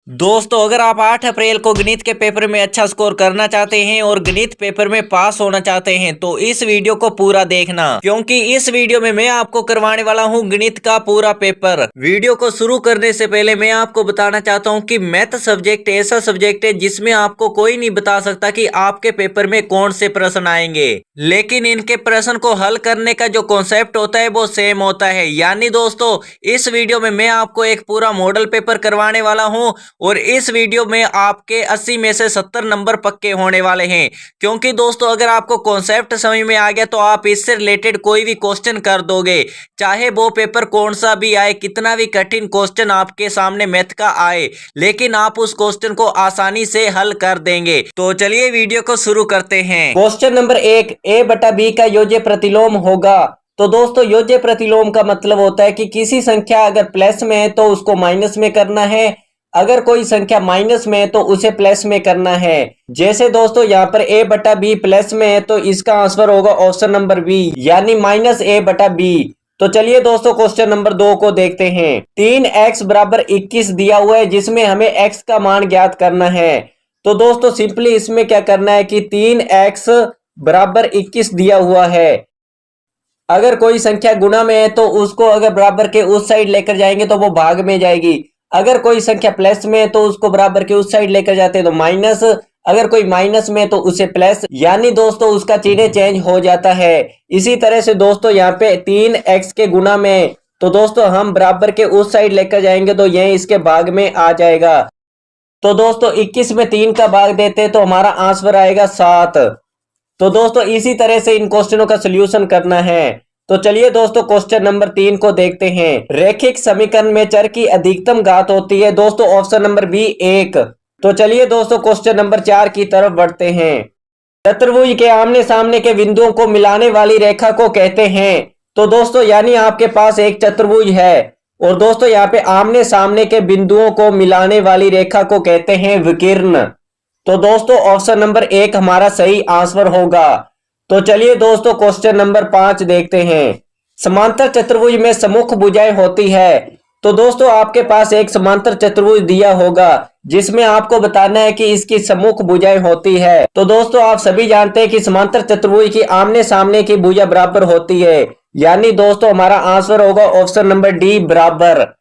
दोस्तों अगर आप 8 अप्रैल को गणित के पेपर में अच्छा स्कोर करना चाहते हैं और गणित पेपर में पास होना चाहते हैं तो इस वीडियो को पूरा देखना, क्योंकि इस वीडियो में मैं आपको करवाने वाला हूं गणित का पूरा पेपर। वीडियो को शुरू करने से पहले मैं आपको बताना चाहता हूं कि मैथ सब्जेक्ट ऐसा सब्जेक्ट है जिसमें आपको कोई नहीं बता सकता कि आपके पेपर में कौन से प्रश्न आएंगे, लेकिन इनके प्रश्न को हल करने का जो कॉन्सेप्ट होता है वो सेम होता है। यानी दोस्तों इस वीडियो में मैं आपको एक पूरा मॉडल पेपर करवाने वाला हूं और इस वीडियो में आपके 80 में से 70 नंबर पक्के होने वाले हैं, क्योंकि दोस्तों अगर आपको कॉन्सेप्ट समझ में आ गया तो आप इससे रिलेटेड कोई भी क्वेश्चन कर दोगे, चाहे वो पेपर कौन सा भी आए, कितना भी कठिन क्वेश्चन आपके सामने मैथ का आए, लेकिन आप उस क्वेश्चन को आसानी से हल कर देंगे। तो चलिए वीडियो को शुरू करते हैं। क्वेश्चन नंबर 1, a बटा b का योज्य प्रतिलोम होगा। तो दोस्तों योज्य प्रतिलोम का मतलब होता है कि किसी संख्या अगर प्लस में है तो उसको माइनस में करना है, अगर कोई संख्या माइनस में है तो उसे प्लस में करना है। जैसे दोस्तों यहाँ पर a बटा b प्लस में है तो इसका आंसर होगा ऑप्शन नंबर बी, यानी माइनस a बटा b। तो चलिए दोस्तों क्वेश्चन नंबर 2 को देखते हैं। 3x बराबर 21 दिया हुआ है जिसमें हमें x का मान ज्ञात करना है। तो दोस्तों सिंपली इसमें क्या करना है कि 3x बराबर 21 दिया हुआ है, अगर कोई संख्या गुणा में है तो उसको अगर बराबर के उस साइड लेकर जाएंगे तो वो भाग में जाएगी, अगर कोई संख्या प्लस में है तो उसको बराबर के उस साइड लेकर जाते हैं तो माइनस, अगर कोई माइनस में है तो उसे प्लस, यानी दोस्तों उसका चिन्ह चेंज हो जाता है। इसी तरह से दोस्तों यहाँ पे 3x के गुणा में तो दोस्तों हम बराबर के उस साइड लेकर जाएंगे तो यह इसके भाग में आ जाएगा। तो दोस्तों 21 में 3 का भाग देते हैं तो हमारा आंसर आएगा 7। तो दोस्तों इसी तरह से इन क्वेश्चनों का सलूशन करना है। तो चलिए दोस्तों क्वेश्चन नंबर 3 को देखते हैं। रैखिक समीकरण में चर की अधिकतम घात होती है दोस्तों ऑप्शन नंबर बी 1। तो चलिए दोस्तों क्वेश्चन नंबर 4 की तरफ बढ़ते हैं। चतुर्भुज के आमने सामने के बिंदुओं को मिलाने वाली रेखा को कहते हैं। तो दोस्तों यानी आपके पास एक चतुर्भुज है और दोस्तों यहाँ पे आमने सामने के बिंदुओं को मिलाने वाली रेखा को कहते हैं विकर्ण। तो दोस्तों ऑप्शन नंबर 1 हमारा सही आंसर होगा। तो चलिए दोस्तों क्वेश्चन नंबर 5 देखते हैं। समांतर चतुर्भुज में सम्मुख भुजाएं होती है। तो दोस्तों आपके पास एक समांतर चतुर्भुज दिया होगा जिसमें आपको बताना है कि इसकी सम्मुख भुजाएं होती है। तो दोस्तों आप सभी जानते हैं कि समांतर चतुर्भुज की आमने सामने की भुजा बराबर होती है, यानी दोस्तों हमारा आंसर होगा ऑप्शन नंबर डी बराबर।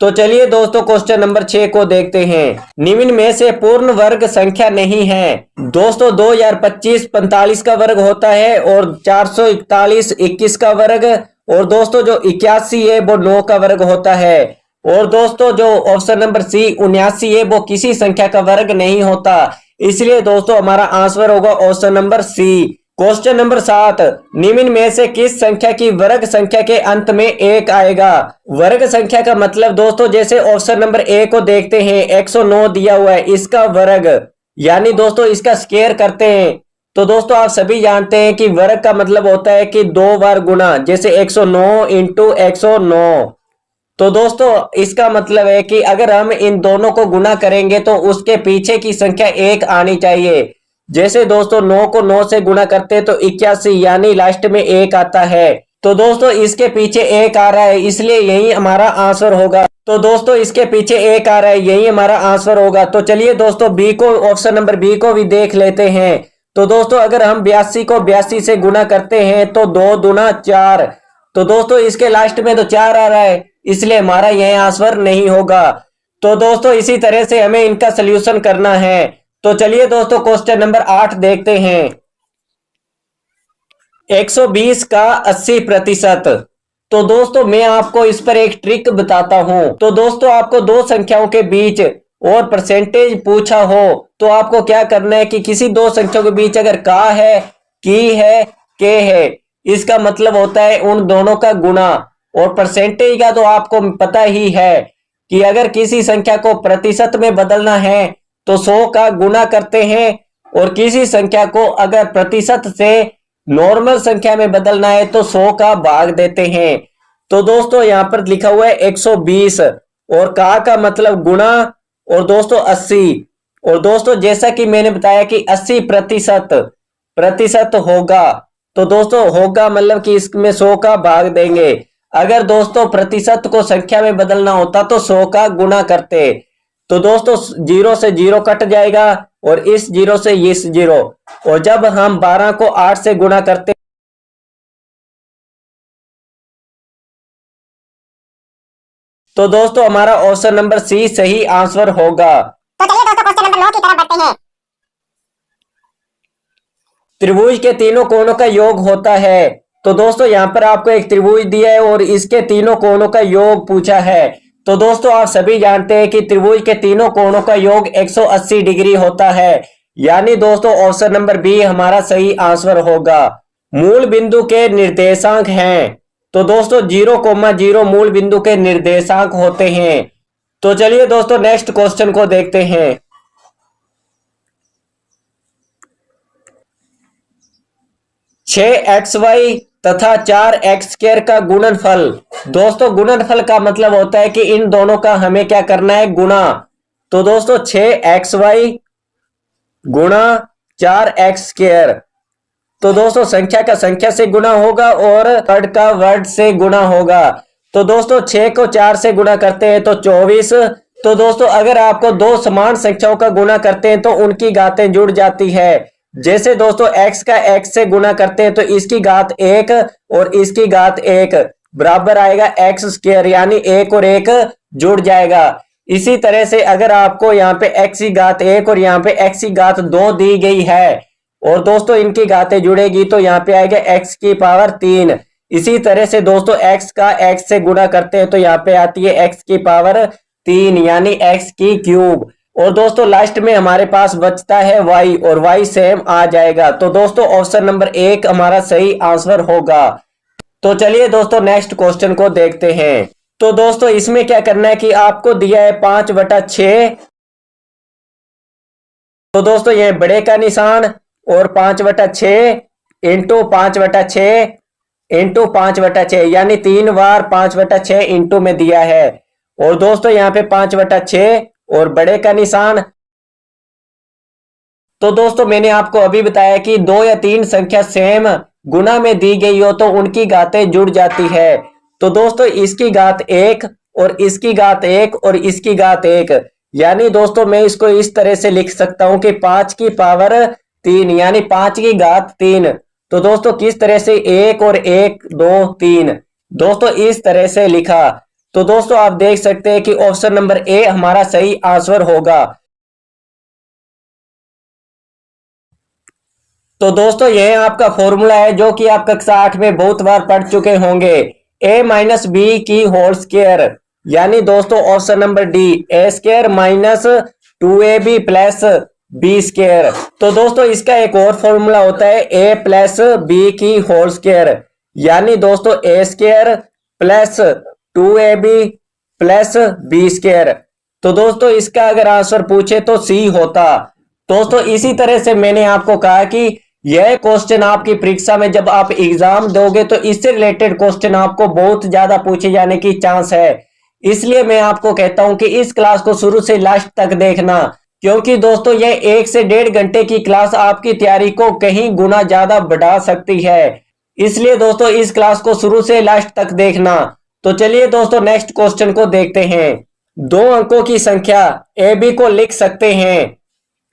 तो चलिए दोस्तों क्वेश्चन नंबर 6 को देखते हैं। निम्न में से पूर्ण वर्ग संख्या नहीं है। दोस्तों 2025 45 का वर्ग होता है और 441 21 का वर्ग, और दोस्तों जो 81 है वो 9 का वर्ग होता है, और दोस्तों जो ऑप्शन नंबर सी 79 है वो किसी संख्या का वर्ग नहीं होता, इसलिए दोस्तों हमारा आंसर होगा option number C. Question number 7, निम्न में से किस संख्या की वर्ग संख्या के अंत में 1 आएगा। वर्ग संख्या का मतलब दोस्तों जैसे ऑप्शन नंबर ए को देखते हैं, 109 दिया हुआ है, इसका वर्ग, यानी दोस्तों इसका स्क्वायर करते हैं। तो दोस्तों आप सभी जानते हैं कि वर्ग का मतलब होता है कि 2 बार गुना, जैसे 109 इंटू 109। तो दोस्तों इसका मतलब है कि अगर हम इन दोनों को गुना करेंगे तो उसके पीछे की संख्या 1 आनी चाहिए। जैसे दोस्तों 9 को 9 से गुना करते हैं तो 81, यानी लास्ट में 1 आता है। तो दोस्तों इसके पीछे 1 आ रहा है, इसलिए यही हमारा आंसर होगा। तो दोस्तों इसके पीछे 1 आ रहा है, यही हमारा आंसर होगा। तो चलिए दोस्तों बी को, ऑप्शन नंबर बी को भी देख लेते हैं। तो दोस्तों अगर हम 82 को 82 से गुना करते हैं तो 2 दूना 4, तो दोस्तों इसके लास्ट में तो 4 आ रहा है, इसलिए हमारा यह आंसर नहीं होगा। तो दोस्तों इसी तरह से हमें इनका सलूशन करना है। तो चलिए दोस्तों क्वेश्चन नंबर 8 देखते हैं। 120 का 80%। तो दोस्तों मैं आपको इस पर एक ट्रिक बताता हूं। तो दोस्तों आपको दो संख्याओं के बीच और परसेंटेज पूछा हो तो आपको क्या करना है कि किसी दो संख्याओं के बीच अगर का है, की है, के है, इसका मतलब होता है उन दोनों का गुणा। और परसेंटेज का तो आपको पता ही है कि अगर किसी संख्या को प्रतिशत में बदलना है तो 100 का गुना करते हैं, और किसी संख्या को अगर प्रतिशत से नॉर्मल संख्या में बदलना है तो 100 का भाग देते हैं। तो दोस्तों यहाँ पर लिखा हुआ है 120 और का मतलब गुना, और दोस्तों 80, और दोस्तों जैसा कि मैंने बताया कि 80% होगा। तो दोस्तों होगा मतलब कि इसमें 100 का भाग देंगे। अगर दोस्तों प्रतिशत को संख्या में बदलना होता तो 100 का गुना करते। तो दोस्तों 0 से 0 कट जाएगा और इस 0 से इस 0, और जब हम 12 को 8 से गुणा करते तो दोस्तों हमारा ऑप्शन नंबर सी सही आंसर होगा। तो चलिए दोस्तों क्वेश्चन नंबर 9 की तरफ बढ़ते हैं। त्रिभुज के तीनों कोणों का योग होता है। तो दोस्तों यहाँ पर आपको एक त्रिभुज दिया है और इसके तीनों कोणों का योग पूछा है। तो दोस्तों आप सभी जानते हैं कि त्रिभुज के तीनों कोणों का योग 180 डिग्री होता है, यानी दोस्तों ऑप्शन नंबर बी हमारा सही आंसर होगा। मूल बिंदु के निर्देशांक हैं। तो दोस्तों 0,0 मूल बिंदु के निर्देशांक होते हैं। तो चलिए दोस्तों नेक्स्ट क्वेश्चन को देखते हैं। 6xy तथा 4x² का गुणनफल। दोस्तों गुणनफल का मतलब होता है कि इन दोनों का हमें क्या करना है, गुणा। तो दोस्तों 6xy गुणा 4x²। तो दोस्तों संख्या का संख्या से गुणा होगा और वर्ड का वर्ड से गुणा होगा। तो दोस्तों 6 को 4 से गुणा करते हैं तो 24। तो दोस्तों अगर आपको दो समान संख्याओं का गुणा करते हैं तो उनकी घातें जुड़ जाती है। जैसे दोस्तों x का x से गुणा करते हैं तो इसकी घात 1 और इसकी घात 1 बराबर आएगा x², यानी 1 और 1 जुड़ जाएगा। इसी तरह से अगर आपको यहाँ पे x की घात 1 और यहाँ पे x की घात 2 दी गई है और दोस्तों इनकी घातें जुड़ेगी तो यहाँ पे आएगा x की पावर 3। इसी तरह से दोस्तों x का x से गुणा करते हैं तो यहाँ पे आती है x की पावर 3, यानी x की क्यूब। और दोस्तों लास्ट में हमारे पास बचता है y और y सेम आ जाएगा। तो दोस्तों ऑप्शन नंबर 1 हमारा सही आंसर होगा। तो चलिए दोस्तों नेक्स्ट क्वेश्चन को देखते हैं। तो दोस्तों इसमें क्या करना है कि आपको दिया है 5/6। तो दोस्तों ये बड़े का निशान और 5/6 इंटू 5/6 इंटू 5/6, यानी 3 बार 5/6 इंटू में दिया है। और दोस्तों यहाँ पे 5/6 और बड़े का निशान। तो दोस्तों मैंने आपको अभी बताया कि 2 या 3 संख्या सेम गुना में दी गई हो तो उनकी घातें जुड़ जाती है। तो दोस्तों इसकी घात 1 और इसकी घात 1 और इसकी घात 1, यानी दोस्तों मैं इसको इस तरह से लिख सकता हूं कि 5 की पावर 3, यानी 5 की घात 3। तो दोस्तों किस तरह से 1 और 1 2 3, दोस्तों इस तरह से लिखा। तो दोस्तों आप देख सकते हैं कि ऑप्शन नंबर ए हमारा सही आंसर होगा। तो दोस्तों यह आपका फॉर्मूला है जो कि आप कक्षा 8 में बहुत बार पढ़ चुके होंगे, a माइनस बी की होल स्क्वायर, यानी दोस्तों option number D a² minus 2ab plus b²। तो दोस्तों इसका एक और फॉर्मूला होता है a प्लस बी की होल स्क्वायर, यानी दोस्तों a² plus 2ab plus b²। तो दोस्तों इसका अगर आंसर पूछे तो सी होता। दोस्तों इसी तरह से मैंने आपको कहा कि यह क्वेश्चन आपकी परीक्षा में जब आप एग्जाम दोगे तो इससे रिलेटेड क्वेश्चन आपको बहुत ज्यादा पूछे जाने की चांस है। इसलिए मैं आपको कहता हूं कि इस क्लास को शुरू से लास्ट तक देखना, क्योंकि दोस्तों यह 1 से 1.5 घंटे की क्लास आपकी तैयारी को कहीं गुना ज्यादा बढ़ा सकती है। इसलिए दोस्तों इस क्लास को शुरू से लास्ट तक देखना। तो चलिए दोस्तों नेक्स्ट क्वेश्चन को देखते हैं। 2 अंकों की संख्या ए बी को लिख सकते हैं।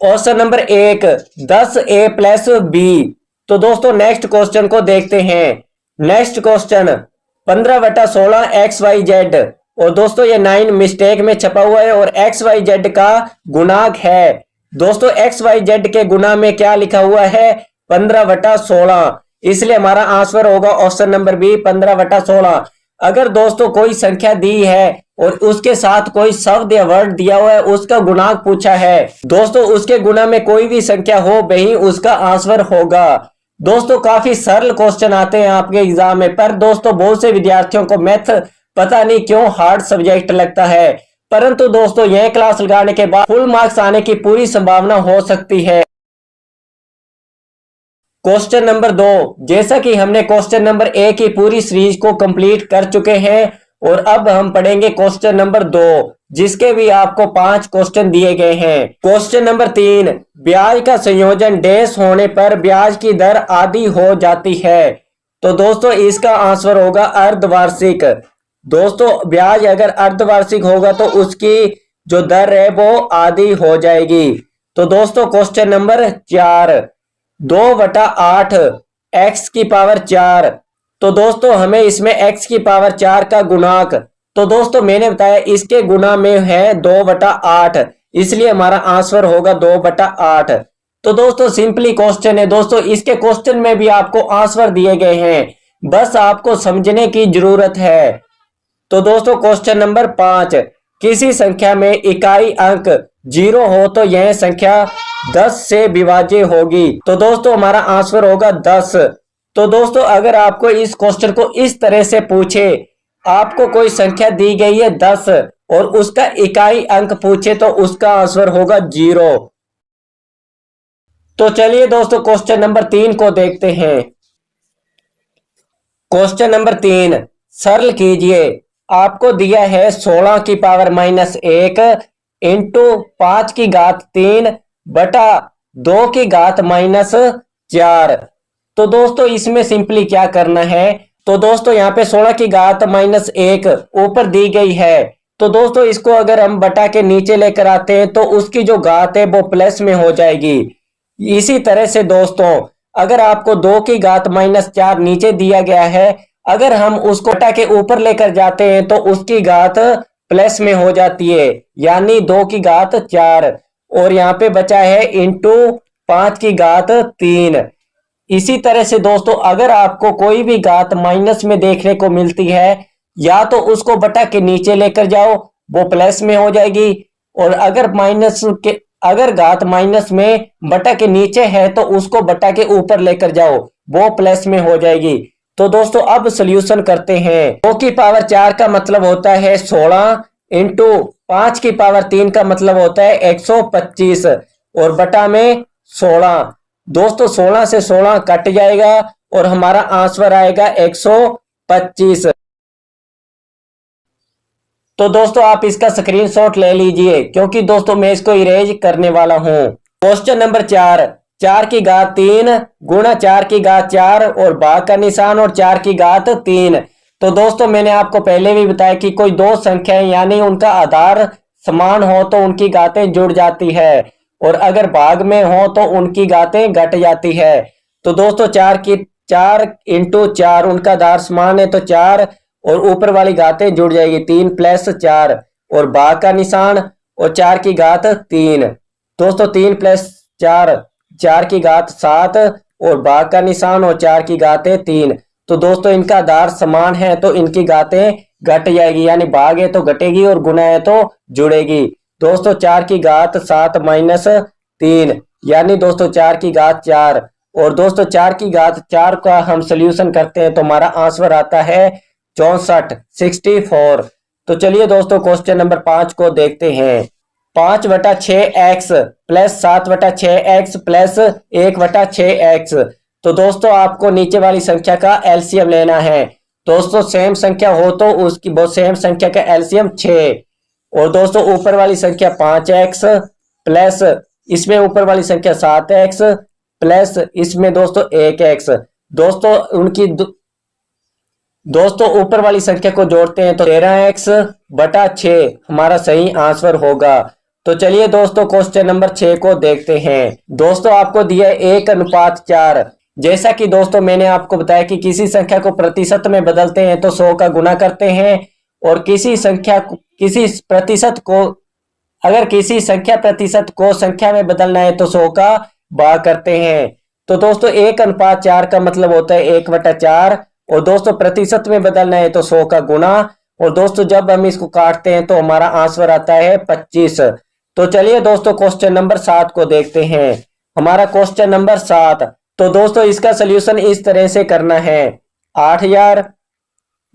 Option number 1 10a plus B. तो दोस्तों नेक्स्ट क्वेश्चन को देखते हैं। नेक्स्ट क्वेश्चन 15/16 XYZ, और दोस्तों ये 9 मिस्टेक में छपा हुआ है और XYZ का गुणांक है। दोस्तों XYZ के गुना में क्या लिखा हुआ है, 15/16, इसलिए हमारा आंसर होगा ऑप्शन नंबर बी 15/16। अगर दोस्तों कोई संख्या दी है और उसके साथ कोई शब्द या वर्ड दिया हुआ है, उसका गुणांक पूछा है, दोस्तों उसके गुना में कोई भी संख्या हो वही उसका आंसर होगा। दोस्तों काफी सरल क्वेश्चन आते हैं आपके एग्जाम में, पर दोस्तों बहुत से विद्यार्थियों को मैथ पता नहीं क्यों हार्ड सब्जेक्ट लगता है, परंतु दोस्तों यह क्लास लगाने के बाद फुल मार्क्स आने की पूरी संभावना हो सकती है। क्वेश्चन नंबर 2, जैसा कि हमने क्वेश्चन नंबर 1 की पूरी सीरीज को कंप्लीट कर चुके हैं और अब हम पढ़ेंगे क्वेश्चन नंबर 2, जिसके भी आपको 5 क्वेश्चन दिए गए हैं। क्वेश्चन नंबर 3, ब्याज का संयोजन डैश होने पर ब्याज की दर आधी हो जाती है। तो दोस्तों इसका आंसर होगा अर्धवार्षिक। दोस्तों ब्याज अगर अर्धवार्षिक होगा तो उसकी जो दर है वो आधी हो जाएगी। तो दोस्तों क्वेश्चन नंबर 4, 2/8 x की पावर 4। तो दोस्तों हमें इसमें x की पावर 4 का गुणांक, तो दोस्तों मैंने बताया इसके गुना में है 2/8, इसलिए हमारा आंसर होगा 2/8। तो दोस्तों सिंपली क्वेश्चन है दोस्तों, इसके क्वेश्चन में भी आपको आंसर दिए गए हैं, बस आपको समझने की जरूरत है। तो दोस्तों क्वेश्चन नंबर 5, किसी संख्या में इकाई अंक 0 हो तो यह संख्या 10 से विभाज्य होगी। तो दोस्तों हमारा आंसर होगा 10। तो दोस्तों अगर आपको इस क्वेश्चन को इस तरह से पूछे, आपको कोई संख्या दी गई है 10 और उसका इकाई अंक पूछे तो उसका आंसर होगा 0। तो चलिए दोस्तों क्वेश्चन नंबर 3 को देखते हैं। क्वेश्चन नंबर 3, सरल कीजिए। आपको दिया है 16 की पावर -1 इंटू 5 की घात 3 बटा 2 की घात -4। तो दोस्तों इसमें सिंपली क्या करना है, तो दोस्तों यहाँ पे 16 की घात -1 ऊपर दी गई है, तो दोस्तों इसको अगर हम बटा के नीचे लेकर आते हैं तो उसकी जो घात है वो प्लस में हो जाएगी। इसी तरह से दोस्तों अगर आपको 2 की घात -4 नीचे दिया गया है, अगर हम उसको बटा के ऊपर लेकर जाते हैं तो उसकी घात प्लस में हो जाती है, यानी 2 की घात 4 और यहाँ पे बचा है इंटू 5 की घात 3। इसी तरह से दोस्तों अगर आपको कोई भी घात माइनस में देखने को मिलती है, या तो उसको बटा के नीचे लेकर जाओ वो प्लस में हो जाएगी, और अगर घात माइनस में बटा के नीचे है तो उसको बटा के ऊपर लेकर जाओ वो प्लस में हो जाएगी। तो दोस्तों अब सॉल्यूशन करते हैं। 2 की पावर 4 का मतलब होता है 16 इंटू 5 की पावर 3 का मतलब होता है 125 और बटा में 16। दोस्तों 16 से 16 कट जाएगा और हमारा आंसर आएगा 125। तो दोस्तों आप इसका स्क्रीनशॉट ले लीजिए क्योंकि दोस्तों मैं इसको इरेज करने वाला हूं। क्वेश्चन नंबर 4, 4 की घात 3 गुणा 4 की घात 4 और भाग का निशान और 4 की घात 3। तो दोस्तों मैंने आपको पहले भी बताया कि कोई दो संख्याएं यानी उनका आधार समान हो तो उनकी घातें जुड़ जाती है और अगर भाग में हो तो उनकी घातें घट जाती है। तो दोस्तों 4 इंटू 4 उनका आधार समान है तो 4 और ऊपर वाली घातें जुड़ जाएगी 3 + 4 और भाग का निशान और 4 की घात 3। दोस्तों 3 + 4 4 की घात 7 और भाग का निशान और 4 की घातें 3। तो दोस्तों इनका आधार समान है तो इनकी घातें घट जाएगी, यानी भाग है तो घटेगी और गुणा है तो जुड़ेगी। दोस्तों 4 की घात 7 - 3 यानी दोस्तों 4 की घात 4 और दोस्तों 4 की घात 4 का हम सोल्यूशन करते हैं तो हमारा आंसर आता है 64। तो चलिए दोस्तों क्वेश्चन नंबर 5 को देखते हैं। 5/6x + 7/6x + 1/6x। तो दोस्तों आपको नीचे वाली संख्या का एलसीएम लेना है। दोस्तों सेम संख्या हो तो उसकी वो सेम संख्या का एलसीएम 6 और दोस्तों ऊपर वाली संख्या 5x प्लस इसमें ऊपर वाली संख्या 7x प्लस इसमें दोस्तों 1x। दोस्तों ऊपर वाली संख्या को जोड़ते हैं तो 13x/6 हमारा सही आंसर होगा। तो चलिए दोस्तों क्वेश्चन नंबर 6 को देखते हैं। दोस्तों आपको दिया है 1:4। जैसा कि दोस्तों मैंने आपको बताया कि किसी संख्या को प्रतिशत में बदलते हैं तो 100 का गुना करते हैं और किसी प्रतिशत को संख्या में बदलना है तो 100 का भाग करते हैं। तो दोस्तों 1:4 का मतलब होता है 1/4 और दोस्तों प्रतिशत में बदलना है तो 100 का गुना और दोस्तों जब हम इसको काटते हैं तो हमारा आंसर आता है 25। तो चलिए दोस्तों क्वेश्चन नंबर 7 को देखते हैं। हमारा क्वेश्चन नंबर 7, तो दोस्तों इसका सोल्यूशन इस तरह से करना है। 8000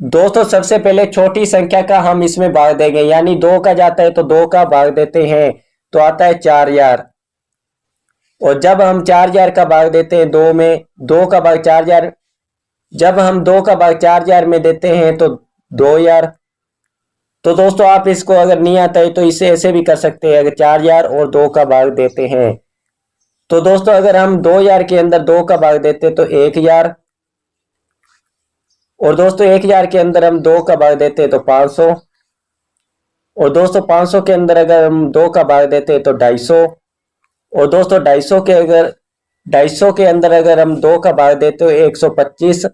दोस्तों सबसे पहले छोटी संख्या का हम इसमें भाग देंगे, यानी 2 का जाता है तो 2 का भाग देते हैं तो आता है 4000 और जब हम 4000 का भाग देते हैं 2 में, 2 का भाग 4000 जब हम 2 का भाग 4000 में देते हैं तो 2000। तो दोस्तों आप इसको अगर नहीं आता है तो इसे ऐसे भी कर सकते हैं, अगर 4000 और 2 का भाग देते हैं तो दोस्तों अगर हम 2000 के अंदर 2 का भाग देते हैं तो 1000 और दोस्तों 1000 के अंदर हम 2 का भाग देते हैं तो 500 और दोस्तों 500 के अंदर अगर हम 2 का भाग देते हैं तो 250। और दोस्तों 250 के अंदर अगर हम 2 का भाग देते हो 125।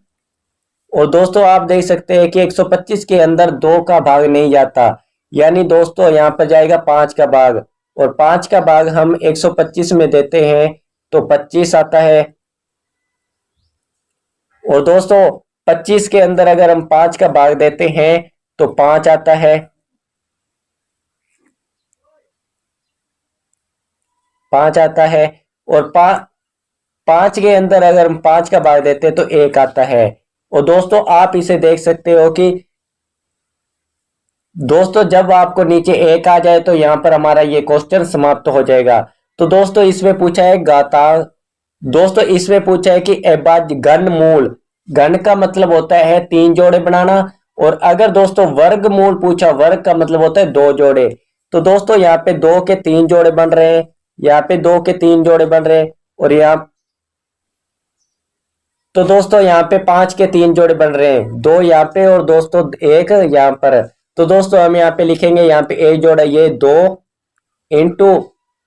और दोस्तों आप देख सकते हैं कि 125 के अंदर 2 का भाग नहीं जाता, यानी दोस्तों यहाँ पर जाएगा 5 का भाग। और 5 का भाग हम 125 में देते हैं तो 25 आता है। और दोस्तों 25 के अंदर अगर हम 5 का भाग देते हैं तो 5 आता है। 5 आता है। और 5 के अंदर अगर हम 5 का भाग देते हैं तो 1 आता है। और दोस्तों आप इसे देख सकते हो कि दोस्तों जब आपको नीचे 1 आ जाए तो यहाँ पर हमारा ये क्वेश्चन समाप्त हो जाएगा। तो दोस्तों इसमें पूछा है घातांक, दोस्तों इसमें पूछा है कि अभाज्य घनमूल, घन का मतलब होता है 3 जोड़े बनाना। और अगर दोस्तों वर्गमूल पूछा, वर्ग का मतलब होता है 2 जोड़े। तो दोस्तों यहाँ पे 2 के 3 जोड़े बन रहे हैं, यहाँ पे 2 के 3 जोड़े बन रहे हैं। और यहाँ तो दोस्तों यहाँ पे 5 के 3 जोड़े बन रहे हैं, 2 यहाँ पे और दोस्तों 1 यहाँ पर। तो दोस्तों हम यहाँ पे लिखेंगे, यहाँ पे 1 जोड़ा ये 2 इंटू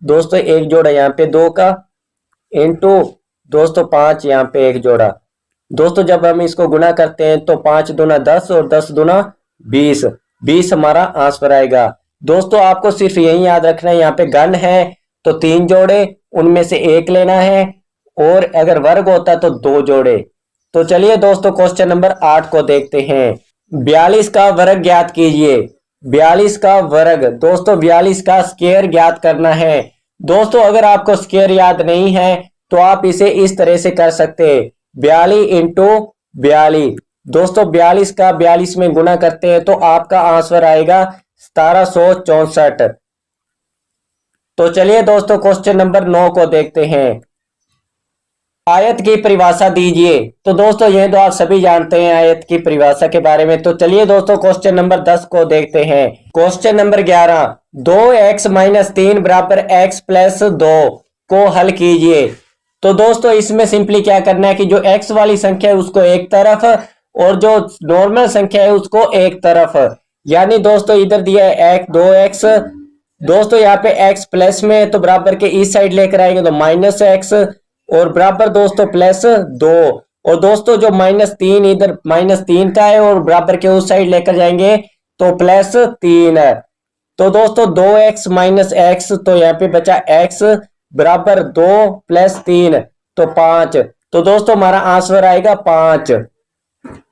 दोस्तों 1 जोड़ा यहाँ पे 2 का इंटू दोस्तों 5 यहाँ पे 1 जोड़ा। दोस्तों जब हम इसको गुना करते हैं तो 5 दूना 10 और 10 दूना 20, 20 हमारा आंसर आएगा। दोस्तों आपको सिर्फ यही याद रखना है, यहाँ पे घन है तो 3 जोड़े, उनमें से 1 लेना है। और अगर वर्ग होता तो 2 जोड़े। तो चलिए दोस्तों क्वेश्चन नंबर 8 को देखते हैं। 42 का वर्ग ज्ञात कीजिए। 42 का वर्ग, दोस्तों 42 का स्क्वायर ज्ञात करना है। दोस्तों अगर आपको स्क्वायर याद नहीं है तो आप इसे इस तरह से कर सकते हैं, 42 इंटू 42। दोस्तों 42 का 42 में गुना करते हैं तो आपका आंसर आएगा 1764। तो चलिए दोस्तों क्वेश्चन नंबर 9 को देखते हैं। आयत की परिभाषा दीजिए। तो दोस्तों ये तो आप सभी जानते हैं आयत की परिभाषा के बारे में। तो चलिए दोस्तों क्वेश्चन नंबर 10 को देखते हैं। क्वेश्चन नंबर 11, 2x-3 बराबर x प्लस 2 को हल कीजिए। तो दोस्तों इसमें सिंपली क्या करना है कि जो x वाली संख्या है उसको एक तरफ और जो नॉर्मल संख्या है उसको एक तरफ, यानी दोस्तों इधर दिया है 2x, दोस्तों यहाँ पे x प्लस में है तो बराबर के इस साइड लेकर आएंगे तो -x और बराबर दोस्तों प्लस 2। और दोस्तों जो -3 इधर -3 का है और बराबर के उस साइड लेकर जाएंगे तो +3 है। तो दोस्तों 2x माइनस x, तो यहाँ पे बचा x बराबर 2 + 3 तो 5। तो दोस्तों हमारा आंसर आएगा 5।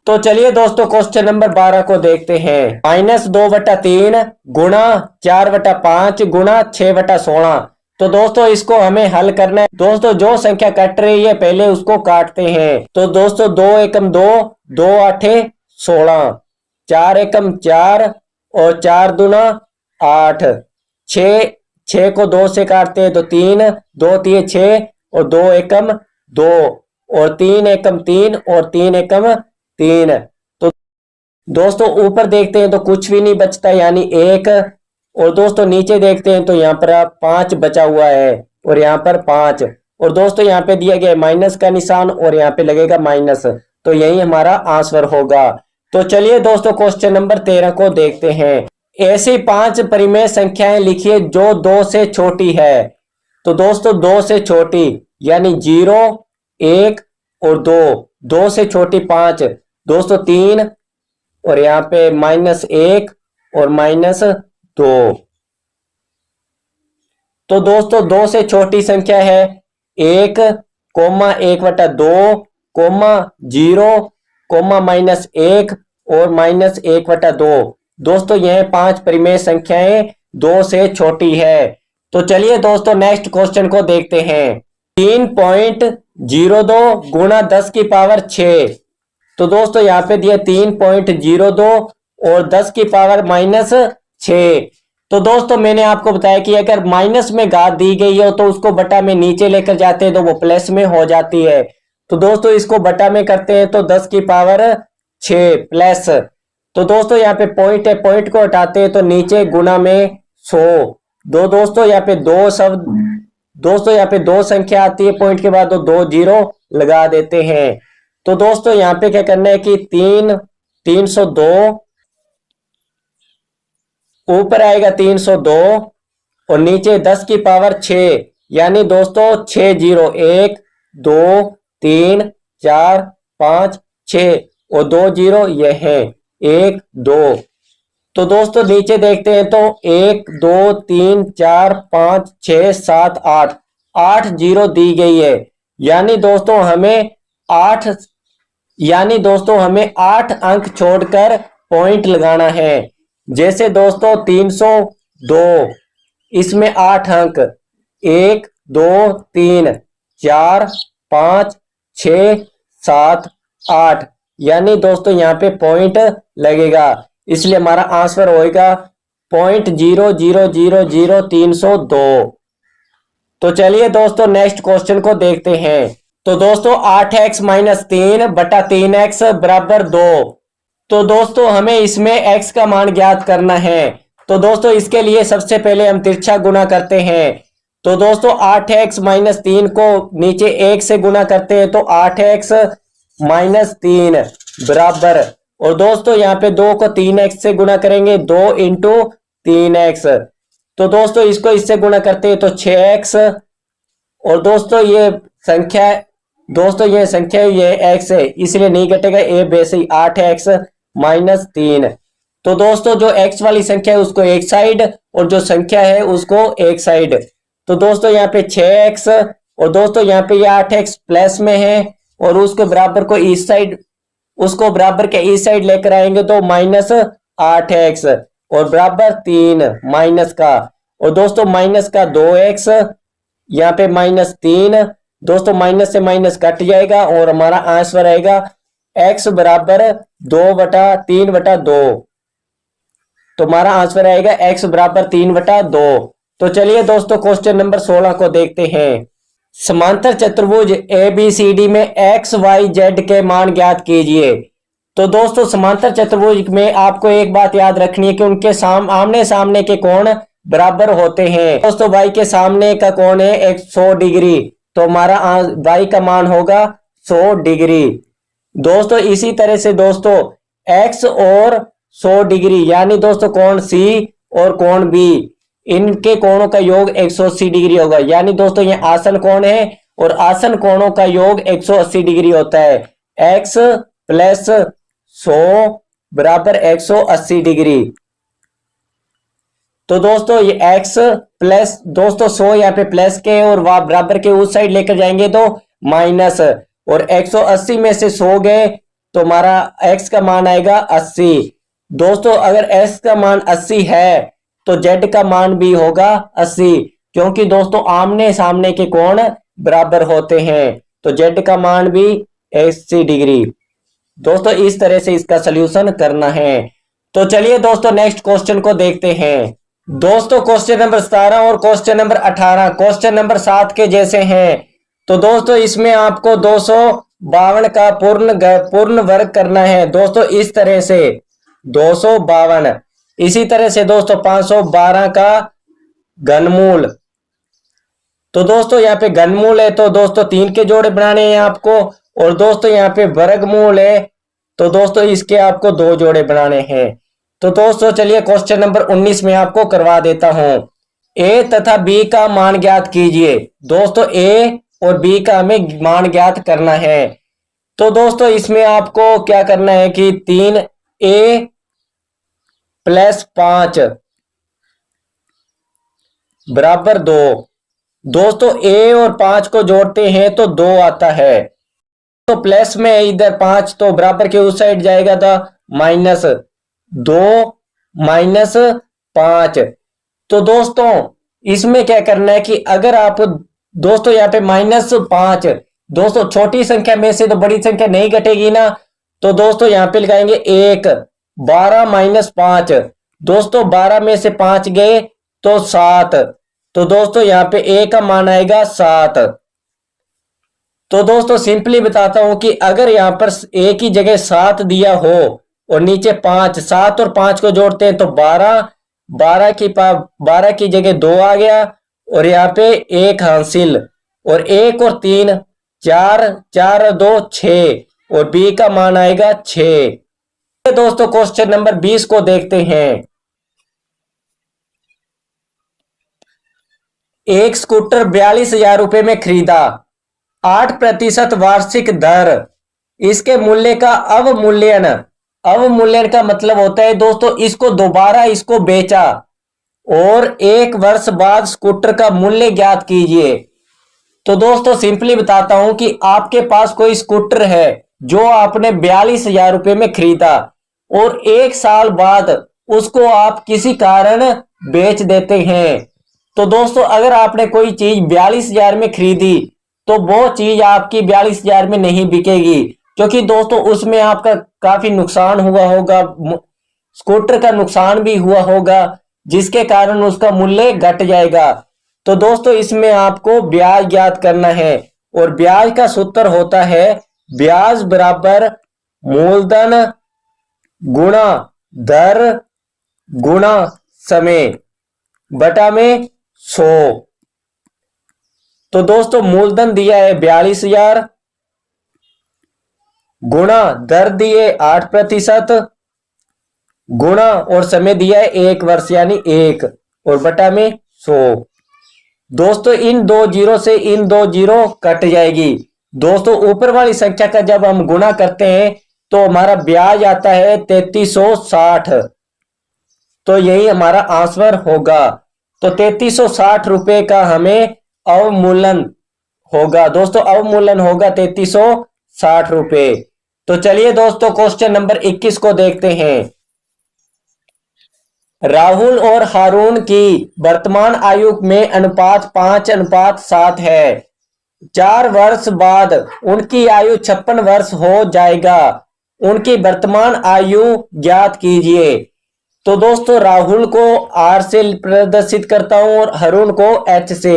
तो चलिए दोस्तों क्वेश्चन नंबर 12 को देखते हैं। -2/3 गुणा 4/5 गुणा 6/16। तो दोस्तों इसको हमें हल करना है। दोस्तों जो संख्या कट रही है पहले उसको काटते हैं। तो दोस्तों 2 एकम 2, 2 8 16, 4 एकम 4 और 4 दूना 8, 6 को 2 से काटते हैं तो 3, 2 3 6 और 2 एकम 2 और 3 एकम 3 और 3 एकम 3। तो दोस्तों ऊपर देखते हैं तो कुछ भी नहीं बचता, यानी 1। और दोस्तों नीचे देखते हैं तो यहाँ पर 5 बचा हुआ है और यहाँ पर 5। और दोस्तों यहाँ पे दिया गया है माइनस का निशान और यहाँ पे लगेगा माइनस, तो यही हमारा आंसर होगा। तो चलिए दोस्तों क्वेश्चन नंबर 13 को देखते हैं। ऐसी 5 परिमेय संख्याएं लिखिए जो 2 से छोटी है। तो दोस्तों 2 से छोटी यानी 0, 1 और 2, 2 से छोटी 5, दोस्तों 3 और यहाँ पे -1 और -2। तो दोस्तों 2 से छोटी संख्या है 1, 1/2, 0, -1 और -1/2। दोस्तों यह 5 परिमेय संख्याएं 2 से छोटी है। तो चलिए दोस्तों नेक्स्ट क्वेश्चन को देखते हैं। 3.02 गुणा 10 की पावर 6। तो दोस्तों यहाँ पे दिया 3.02 और 10 की पावर -6। तो दोस्तों मैंने आपको बताया कि अगर माइनस में घात दी गई हो तो उसको बटा में नीचे लेकर जाते हैं तो वो प्लस में हो जाती है। तो दोस्तों इसको बटा में करते हैं तो 10 की पावर 6 प्लस, तो दोस्तों यहाँ पे पॉइंट है, पॉइंट को हटाते हैं तो नीचे गुना में 100। दोस्तों यहाँ पे 2 शब्द, दोस्तों यहाँ पे 2 संख्या आती है पॉइंट के बाद तो 2 0 लगा देते हैं। तो दोस्तों यहाँ पे क्या करना है कि 302 ऊपर आएगा 302 और नीचे 10 की पावर 6, यानी दोस्तों 6 जीरो, 1 2 3 4 5 6 और 2 जीरो ये है 1 2। तो दोस्तों नीचे देखते हैं तो 1 2 3 4 5 6 7 8, 8 जीरो दी गई है, यानी दोस्तों हमें 8 अंक छोड़कर पॉइंट लगाना है। जैसे दोस्तों 302, इसमें 8 अंक 1 2 3 4 5 6 7 8, यानी दोस्तों यहाँ पे पॉइंट लगेगा, इसलिए हमारा आंसर होएगा 0.000302। तो चलिए दोस्तों नेक्स्ट क्वेश्चन को देखते हैं। तो दोस्तों 8x माइनस 3 बटा 3x बराबर 2। तो दोस्तों हमें इसमें x का मान ज्ञात करना है। तो दोस्तों इसके लिए सबसे पहले हम तिरछा गुना करते हैं। तो दोस्तों 8x माइनस 3 को नीचे 1 से गुना करते हैं तो 8x माइनस 3 बराबर, और दोस्तों यहाँ पे 2 को 3x से गुना करेंगे 2 इंटू 3x। तो दोस्तों इसको इससे गुना करते हैं तो 6x, और दोस्तों ये संख्या ये x है इसलिए नहीं घटेगा, ए बेस 8x माइनस 3। तो दोस्तों जो x वाली संख्या है उसको एक साइड और जो संख्या है उसको एक साइड। तो दोस्तों यहाँ पे 6x और दोस्तों यहाँ पे ये 8x प्लस में है और उसको बराबर को इस साइड, उसको बराबर के इस साइड लेकर आएंगे तो माइनस 8x और बराबर 3 माइनस का, और दोस्तों माइनस का 2x, यहाँ पे माइनस 3, दोस्तों माइनस से माइनस कट जाएगा और हमारा आंसर आएगा x बराबर 3/2। तो हमारा आंसर आएगा x बराबर 3/2। तो चलिए दोस्तों क्वेश्चन नंबर 16 को देखते हैं। समांतर चतुर्भुज ABCD में x y z के मान ज्ञात कीजिए। तो दोस्तों समांतर चतुर्भुज में आपको एक बात याद रखनी है कि उनके आमने सामने के कोण बराबर होते हैं। दोस्तों y के सामने का कोण है 100 डिग्री, तो हमारा y का मान होगा 100 डिग्री। दोस्तों इसी तरह से दोस्तों x और 100 डिग्री, यानी दोस्तों कोण C और कोण B, इनके कोणों का योग 180 डिग्री होगा, यानी दोस्तों ये आसन कोण है और आसन कोणों का योग 180 डिग्री होता है। x प्लस 100 बराबर 180 डिग्री। तो दोस्तों ये x प्लस, दोस्तों 100 यहाँ पे प्लस के और वहां बराबर के उस साइड लेकर जाएंगे तो माइनस, और 180 में से 100 गए तो हमारा x का मान आएगा 80। दोस्तों अगर x का मान 80 है तो z का मान भी होगा 80, क्योंकि दोस्तों आमने सामने के कोण बराबर होते हैं, तो z का मान भी 80 डिग्री। दोस्तों इस तरह से इसका सलूशन करना है। तो चलिए दोस्तों नेक्स्ट क्वेश्चन को देखते हैं। दोस्तों क्वेश्चन नंबर 17 और क्वेश्चन नंबर 18 क्वेश्चन नंबर 7 के जैसे हैं। तो दोस्तों इसमें आपको 252 का पूर्ण वर्ग करना है। दोस्तों इस तरह से 252, इसी तरह से दोस्तों 512 का घनमूल। तो दोस्तों यहाँ पे घनमूल है तो दोस्तों 3 के जोड़े बनाने हैं आपको, और दोस्तों यहाँ पे वर्गमूल है तो दोस्तों इसके आपको 2 जोड़े बनाने हैं। तो दोस्तों चलिए क्वेश्चन नंबर 19 में आपको करवा देता हूं। a तथा b का मान ज्ञात कीजिए। दोस्तों a और b का हमें मान ज्ञात करना है। तो दोस्तों इसमें आपको क्या करना है कि 3a प्लस 5 बराबर 2। दोस्तों a और 5 को जोड़ते हैं तो 2 आता है, तो प्लस में इधर 5 तो बराबर के उस साइड जाएगा था माइनस 2 माइनस 5। तो दोस्तों इसमें क्या करना है कि अगर आप दोस्तों यहाँ पे -5, दोस्तों छोटी संख्या में से तो बड़ी संख्या नहीं घटेगी ना, तो दोस्तों यहाँ पे लगाएंगे 1, 12 माइनस 5, दोस्तों 12 में से 5 गए तो 7, तो दोस्तों यहाँ पे a का मान आएगा 7। तो दोस्तों सिंपली बताता हूं कि अगर यहाँ पर a की जगह 7 दिया हो और नीचे 5, 7 और 5 को जोड़ते हैं तो 12, 12 की जगह 2 आ गया और यहाँ पे 1 हासिल, और 1 और 3 4, 4 और 2 6, और b का मान आएगा 6। दोस्तों क्वेश्चन नंबर 20 को देखते हैं। एक स्कूटर 42,000 रुपए में खरीदा, 8% वार्षिक दर, इसके मूल्य का अवमूल्यन का मतलब होता है दोस्तों इसको दोबारा इसको बेचा और 1 वर्ष बाद स्कूटर का मूल्य ज्ञात कीजिए। तो दोस्तों सिंपली बताता हूं कि आपके पास कोई स्कूटर है जो आपने 42,000 रुपए में खरीदा और 1 साल बाद उसको आप किसी कारण बेच देते हैं। तो दोस्तों अगर आपने कोई चीज 42,000 में खरीदी तो वो चीज आपकी 42,000 में नहीं बिकेगी, क्योंकि दोस्तों उसमें आपका काफी नुकसान हुआ होगा, स्कूटर का नुकसान भी हुआ होगा, जिसके कारण उसका मूल्य घट जाएगा। तो दोस्तों इसमें आपको ब्याज ज्ञात करना है और ब्याज का सूत्र होता है ब्याज बराबर मूलधन गुणा दर गुणा समय बटा में 100। तो दोस्तों मूलधन दिया है 42,000 गुणा दर दिए 8% गुणा और समय दिया है 1 वर्ष यानी 1 और बटा में 100। दोस्तों इन 2 जीरो से इन 2 जीरो कट जाएगी। दोस्तों ऊपर वाली संख्या का जब हम गुणा करते हैं तो हमारा ब्याज आता है 3360। तो यही हमारा आंसर होगा। तो 3360 रुपए का हमें अवमूल्यन होगा। दोस्तों अवमूल्यन होगा 3360 रुपए। तो चलिए दोस्तों क्वेश्चन नंबर 21 को देखते हैं। राहुल और हारून की वर्तमान आयु में अनुपात 5:7 है। 4 वर्ष बाद उनकी आयु 56 वर्ष हो जाएगा। उनकी वर्तमान आयु ज्ञात कीजिए। तो दोस्तों राहुल को R से प्रदर्शित करता हूं और हारून को H से।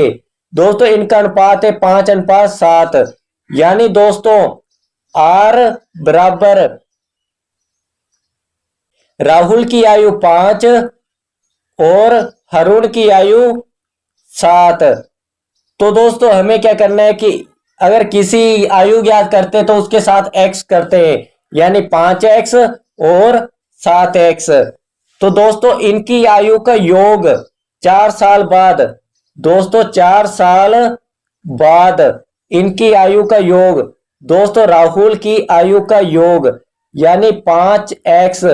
दोस्तों इनका अनुपात है 5:7, यानी दोस्तों R बराबर राहुल की आयु 5 और हारून की आयु 7। तो दोस्तों हमें क्या करना है कि अगर किसी आयु ज्ञात करते हैं तो उसके साथ x करते हैं, यानी 5x और 7x। तो दोस्तों इनकी आयु का योग 4 साल बाद, दोस्तों 4 साल बाद इनकी आयु का योग, दोस्तों राहुल की आयु का योग यानी 5x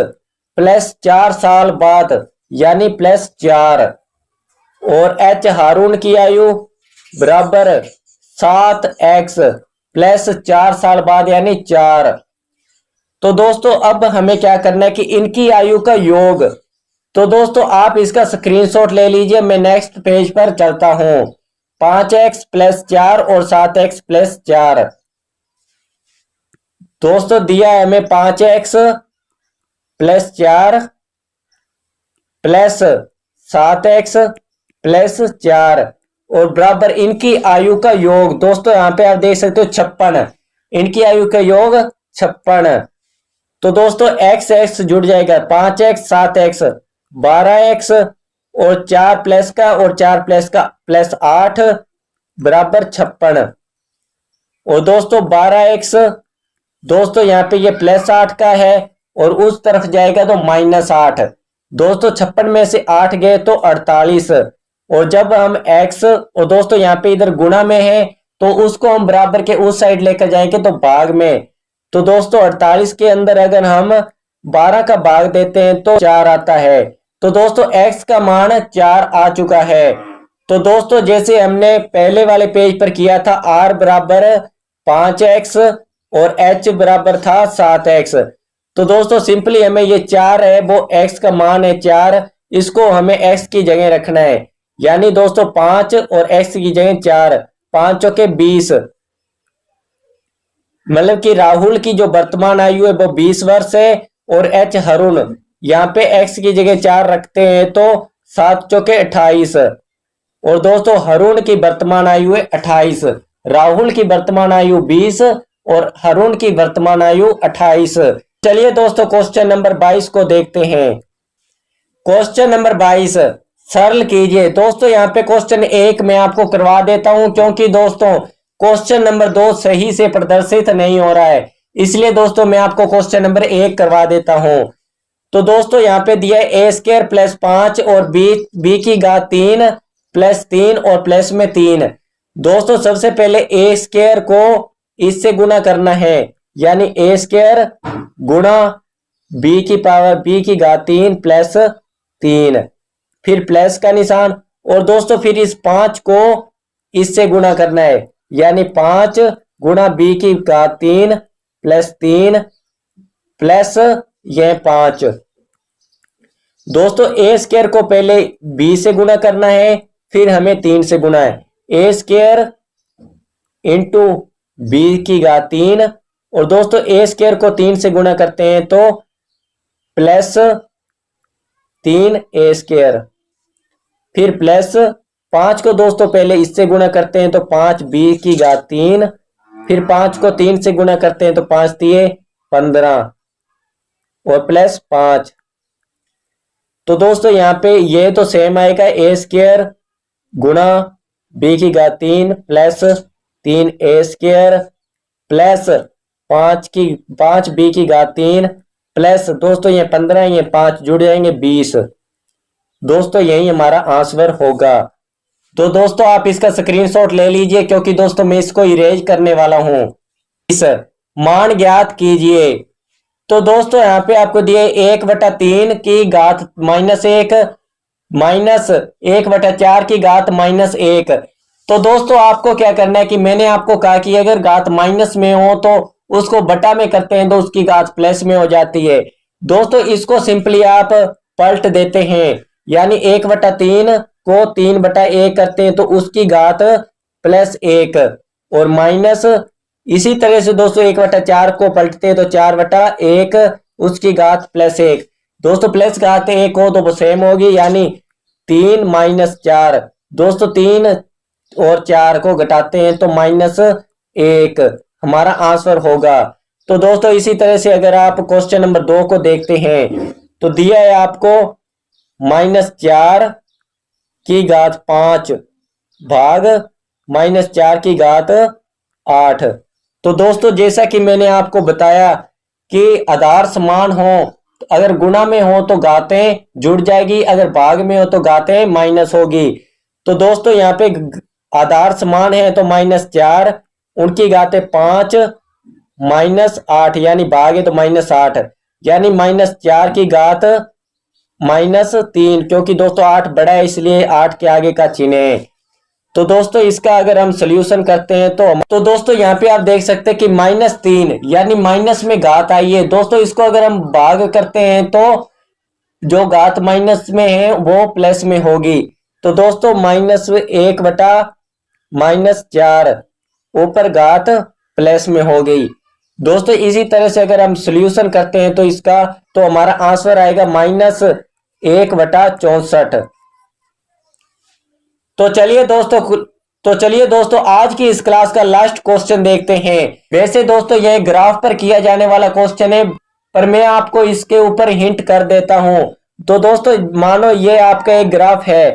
प्लस 4 साल बाद यानी +4 और H हारून की आयु बराबर 7x प्लस 4 साल बाद यानी 4। तो दोस्तों अब हमें क्या करना है कि इनकी आयु का योग। तो दोस्तों आप इसका स्क्रीनशॉट ले लीजिए, मैं नेक्स्ट पेज पर चलता हूं। 5x + 4 और 7x + 4। दोस्तों दिया है हमें 5x + 4 + 7x + 4 और बराबर इनकी आयु का योग। दोस्तों यहां पे आप देख सकते हो 56, इनकी आयु का योग 56। तो दोस्तों x जुड़ जाएगा, 5x 7x 12x और 4 प्लस का और 4 प्लस का +8 बराबर 56। और दोस्तों 12x, दोस्तों यहाँ पे ये +8 का है और उस तरफ जाएगा तो -8। दोस्तों 56 में से 8 गए तो 48 और जब हम x और दोस्तों यहाँ पे इधर गुणा में है तो उसको हम बराबर के उस साइड लेकर जाएंगे तो भाग में। तो दोस्तों 48 के अंदर अगर हम 12 का भाग देते हैं तो 4 आता है। तो दोस्तों x का मान 4 आ चुका है। तो दोस्तों जैसे हमने पहले वाले पेज पर किया था, r बराबर 5x और h बराबर था 7x। तो दोस्तों सिंपली हमें ये 4 है वो x का मान है 4, इसको हमें x की जगह रखना है, यानी दोस्तों 5 और x की जगह 4, 5 चौके 20। मतलब कि राहुल की जो वर्तमान आयु है वो 20 वर्ष है और H हारून, यहाँ पे x की जगह 4 रखते हैं तो 7 चौके 28 और दोस्तों हारून की वर्तमान आयु है 28। राहुल की वर्तमान आयु 20 और हारून की वर्तमान आयु 28। चलिए दोस्तों क्वेश्चन नंबर 22 को देखते हैं। क्वेश्चन नंबर 22 सरल कीजिए। दोस्तों यहाँ पे क्वेश्चन 1 मैं आपको करवा देता हूं, क्योंकि दोस्तों क्वेश्चन नंबर 2 सही से प्रदर्शित नहीं हो रहा है, इसलिए दोस्तों मैं आपको क्वेश्चन नंबर 1 करवा देता हूं। तो दोस्तों यहाँ पे दिया है a² + 5 और b की घात 3 प्लस 3 और प्लस में 3। दोस्तों सबसे पहले ए स्क्वायर को इससे गुना करना है, यानी ए स्क्वायर गुणा बी की पावर बी की घात 3 प्लस 3, फिर प्लस का निशान, और दोस्तों फिर इस 5 को इससे गुणा करना है, यानी 5 गुणा बी की घात 3 प्लस 3 प्लस यह 5। दोस्तों ए स्क्वायर को पहले बी से गुणा करना है, फिर हमें 3 से गुणा है, ए स्क्वायर इंटू बी की घात 3, और दोस्तों ए स्क्वायर को 3 से गुणा करते हैं तो प्लस 3 ए स्क्वायर, फिर प्लस 5 को दोस्तों पहले इससे गुणा करते हैं तो 5 बी की घात 3, फिर 5 को 3 से गुणा करते हैं तो 5 3 15 और प्लस 5। तो दोस्तों यहाँ पे ये तो सेम आएगा, ए स्क्वायर गुणा बी की घात 3 प्लस 3 ए स्क्वायर प्लस 5 बी की घात 3 प्लस दोस्तों ये 15, ये 5 जुड़ जाएंगे 20। दोस्तों यही हमारा आंसर होगा। तो दोस्तों आप इसका स्क्रीनशॉट ले लीजिए, क्योंकि दोस्तों मैं इसको इरेज करने वाला हूं। इस मान ज्ञात कीजिए। तो दोस्तों यहाँ पे आपको दिए 1/3 की घात -1 माइनस 1/4 की घात -1। तो दोस्तों आपको क्या करना है कि मैंने आपको कहा कि अगर घात माइनस में हो तो उसको बटा में करते हैं तो उसकी घात प्लस में हो जाती है। दोस्तों इसको सिंपली आप पलट देते हैं, यानी 1/3 को 3/1 करते हैं तो उसकी घात +1 और माइनस इसी तरह से दोस्तों 1/4 को पलटते हैं तो 4/1 उसकी घात +1। दोस्तों प्लस घात 1 हो तो वो सेम होगी, यानी 3 - 4। दोस्तों 3 और 4 को घटाते हैं तो -1 हमारा आंसर होगा। तो दोस्तों इसी तरह से अगर आप क्वेश्चन नंबर 2 को देखते हैं तो दिया है आपको -4 की घात 5 भाग -4 की घात 8। तो दोस्तों जैसा कि मैंने आपको बताया कि आधार समान हो, अगर गुणा में हो तो घातें जुड़ जाएगी, अगर भाग में हो तो घातें माइनस होगी। तो दोस्तों यहाँ पे आधार समान है तो -4, उनकी घातें 5 -8, यानी भाग है तो -8, यानी -4 की घात -3, क्योंकि दोस्तों 8 बड़ा है इसलिए 8 के आगे का चिन्ह है। तो दोस्तों इसका अगर हम सॉल्यूशन करते हैं तो दोस्तों यहाँ पे आप देख सकते हैं कि -3 यानी माइनस में घात आई है। दोस्तों इसको अगर हम भाग करते हैं तो जो घात माइनस में है वो प्लस में होगी। तो दोस्तों -1/-4 ऊपर घात प्लस में हो गई। दोस्तों इसी तरह से अगर हम सॉल्यूशन करते हैं तो इसका तो हमारा आंसर आएगा -1/64। तो चलिए दोस्तों आज की इस क्लास का लास्ट क्वेश्चन देखते हैं। वैसे दोस्तों यह ग्राफ पर किया जाने वाला क्वेश्चन है, पर मैं आपको इसके ऊपर हिंट कर देता हूं। तो दोस्तों मानो ये आपका एक ग्राफ है